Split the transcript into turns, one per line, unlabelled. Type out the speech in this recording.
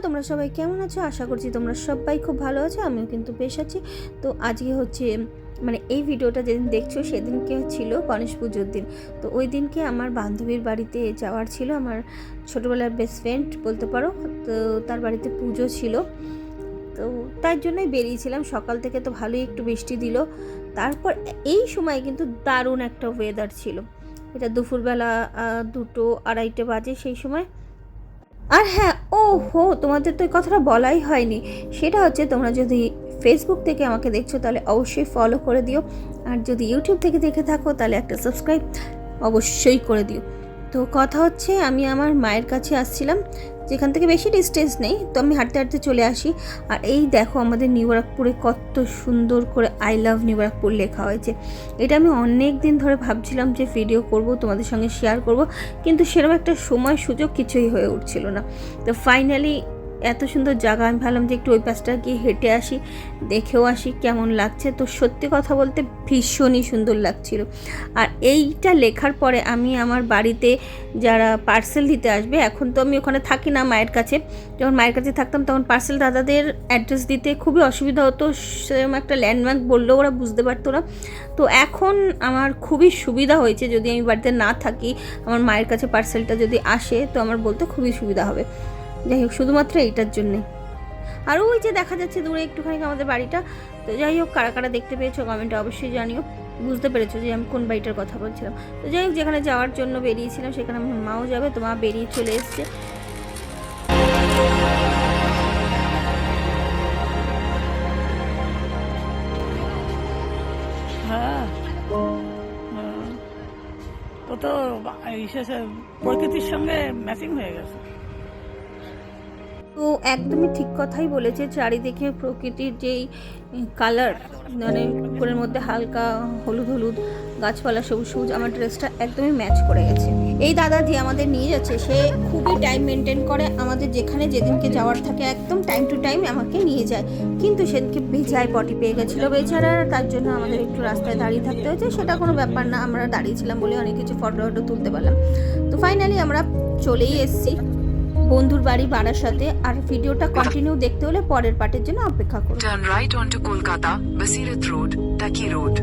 তোমরা সবাই কেমন আছো? আশা করছি তোমরা সবাই খুব ভালো আছো, আমিও কিন্তু বেশ আছি। তো আজকে হচ্ছে মানে এই ভিডিওটা যেদিন দেখছো সেদিনকে ছিল গণেশ পুজোর দিন। তো ওই দিনকে আমার বান্ধবীর বাড়িতে যাওয়ার ছিল, আমার ছোটোবেলার বেস্ট ফ্রেন্ড বলতে পারো। তো তার বাড়িতে পুজো ছিল, তো তার জন্যই বেরিয়েছিলাম। সকাল থেকে তো ভালোই একটু বৃষ্টি দিল, তারপর এই সময় কিন্তু দারুণ একটা ওয়েদার ছিল। এটা দুপুরবেলা 2-2:30 বাজে সেই সময়। আর হ্যাঁ, ও হো, তোমাদের তো এই কথাটা বলাই হয়নি। সেটা হচ্ছে তোমরা যদি ফেসবুক থেকে আমাকে দেখছো তাহলে অবশ্যই ফলো করে দিও, আর যদি ইউটিউব থেকে দেখে থাকো তাহলে একটা সাবস্ক্রাইব অবশ্যই করে দিও। তো কথা হচ্ছে আমি আমার মায়ের কাছে আসছিলাম, যেখান থেকে বেশি ডিস্টেন্স নেই, তো আমি হাঁটতে হাঁটতে চলে আসি। আর এই দেখো আমাদের নিউ ব্যারাকপুরে কত সুন্দর করে আই লাভ নিউ ব্যারাকপুর লেখা হয়েছে। এটা আমি অনেক দিন ধরে ভাবছিলাম যে ভিডিও করব, তোমাদের সঙ্গে শেয়ার করব, কিন্তু সেরকম একটা সময় সুযোগ কিছুই হয়ে উঠছিল না। তো ফাইনালি এত সুন্দর জায়গা, আমি ভাবলাম যে একটু ওই পাশটা গিয়ে হেঁটে আসি, দেখেও আসি কেমন লাগছে। তো সত্যি কথা বলতে ভীষণই সুন্দর লাগছিল। আর এইটা লেখার পরে আমি আমার বাড়িতে যারা পার্সেল দিতে আসবে, এখন তো আমি ওখানে থাকি না মায়ের কাছে, যখন মায়ের কাছে থাকতাম তখন পার্সেল দাদাদের অ্যাড্রেস দিতে খুবই অসুবিধা হতো, সেরকম একটা ল্যান্ডমার্ক বললেও ওরা বুঝতে পারতো না। তো এখন আমার খুবই সুবিধা হয়েছে, যদি আমি বাড়িতে না থাকি আমার মায়ের কাছে পার্সেলটা যদি আসে তো আমার বলতে খুবই সুবিধা হবে। যাই হোক, শুধুমাত্র এইটার জন্যে। আর ওই যে দেখা যাচ্ছে দূরে একটুখানি আমাদের বাড়িটা। তো যাই হোক, কারা কারা দেখতে পেয়েছো কমেন্টে অবশ্যই জানিও, বুঝতে পেরেছো যে আমি কোন বাড়িটার কথা বলছিলাম। তো যাই হোক, যেখানে যাওয়ার জন্য বেরিয়েছিলাম সেখানে আমার মাও যাবে, তো মা বেরিয়ে চলে এসছে।
হ্যাঁ, তো তো প্রকৃতির সঙ্গে ম্যাচিং হয়ে গেছে।
তো একদমই ঠিক কথাই বলেছে, চারিদিকে প্রকৃতির যেই কালার, মানে পুকুরের মধ্যে হালকা হলুদ হলুদ গাছপালা, সবুজ সবুজ, আমার ড্রেসটা একদমই ম্যাচ করে গেছে। এই দাদা যে আমাদের নিয়ে যাচ্ছে সে খুবই টাইম মেনটেন করে, আমাদের যেখানে যেদিনকে যাওয়ার থাকে একদম টাইম টু টাইম আমাকে নিয়ে যায়। কিন্তু সেদিনকে বেজায় পটি পেয়ে গেছিলো বেচারা, তার জন্য আমাদের একটু রাস্তায় দাঁড়িয়ে থাকতে হয়েছে। সেটা কোনো ব্যাপার না, আমরা দাঁড়িয়েছিলাম বলে অনেক কিছু ফটো তুলতে পারলাম। তো ফাইনালি আমরা চলেই এসেছি বন্ধুর বাড়ি বারাসাতে। আর ভিডিওটা কন্টিনিউ দেখতে হলে পরের পার্টের জন্য অপেক্ষা করুন।
Turn right onto Kolkata, Basirat Road, Taki Road.